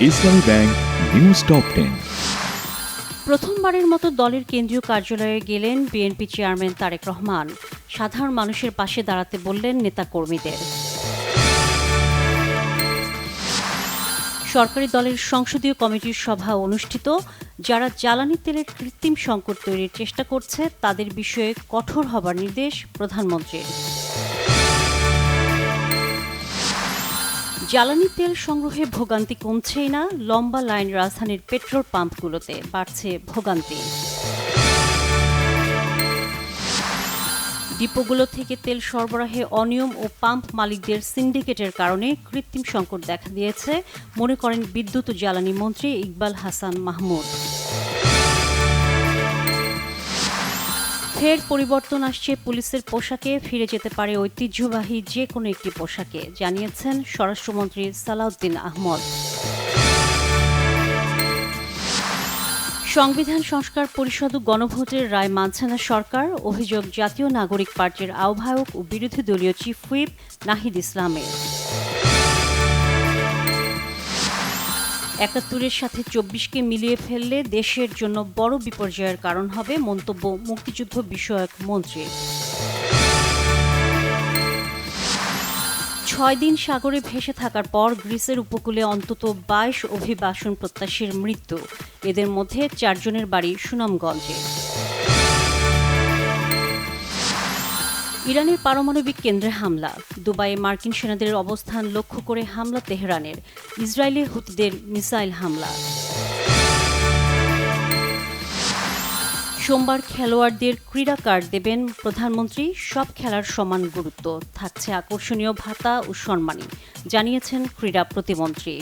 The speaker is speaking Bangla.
ইসলামী ব্যাংক নিউজ টপ 10। প্রথমবারের মতো দলের কেন্দ্রীয় কার্যালয়ে গেলেন বিএনপি চেয়ারম্যান তারেক রহমান। সাধারণ মানুষের পাশে দাঁড়াতে বললেন নেতাকর্মীদের। সরকারি দলের সংসদীয় কমিটির সভা অনুষ্ঠিত। যারা জ্বালানি তেলের কৃত্রিম সংকট তৈরির চেষ্টা করছে তাদের বিষয়ে কঠোর হবার নির্দেশ প্রধানমন্ত্রীর। জ্বালানি তেল সংগ্রহে ভোগান্তি কমছেই না, লম্বা লাইন রাজধানীর পেট্রোল পাম্পগুলোতে, বাড়ছে ভোগান্তি। ডিপোগুলো থেকে তেল সরবরাহে অনিয়ম ও পাম্প মালিকদের সিন্ডিকেটের কারণে কৃত্রিম সংকট দেখা দিয়েছে, মনে করেন বিদ্যুৎ ও জ্বালানি মন্ত্রী ইকবাল হাসান মাহমুদ। ফের পরিবর্তন আসছে পুলিশের পোশাকে, ফিরে যেতে পারে ঐতিহ্যবাহী যে কোনো একটি পোশাকে, জানিয়েছেন স্বরাষ্ট্রমন্ত্রী সালাউদ্দিন আহমদ। সংবিধান সংস্কার পরিষদ ও গণভোটের রায় মানছে না সরকার, অভিযোগ জাতীয় নাগরিক পার্টির আহ্বায়ক ও বিরোধী দলীয় চিফ হুইপ নাহিদ ইসলামের। ৭১-এর সাথে ২৪কে মিলিয়ে ফেললে দেশের জন্য বড় বিপর্যয়ের কারণ হবে, মন্তব্য মুক্তিযুদ্ধ বিষয়ক মন্ত্রীর। ৬ দিন সাগরে ভেসে থাকার পর গ্রিসের উপকূলে অন্তত ২২ অভিবাসন প্রত্যাশীর মৃত্যু, এদের মধ্যে ৪ জনের বাড়ি সুনামগঞ্জে। ইরানের পারমাণবিক কেন্দ্রে হামলা, দুবাইয়ে মার্কিন সেনাদের অবস্থান লক্ষ্য করে হামলা তেহরানের, ইসরায়েলে হুতিদের মিসাইল হামলা। সোমবার খেলোয়াড়দের ক্রীড়া কার্ড দেবেন প্রধানমন্ত্রী, সব খেলার সমান গুরুত্ব, থাকছে আকর্ষণীয় ভাতা ও সম্মানী, জানিয়েছেন ক্রীড়া প্রতিমন্ত্রী।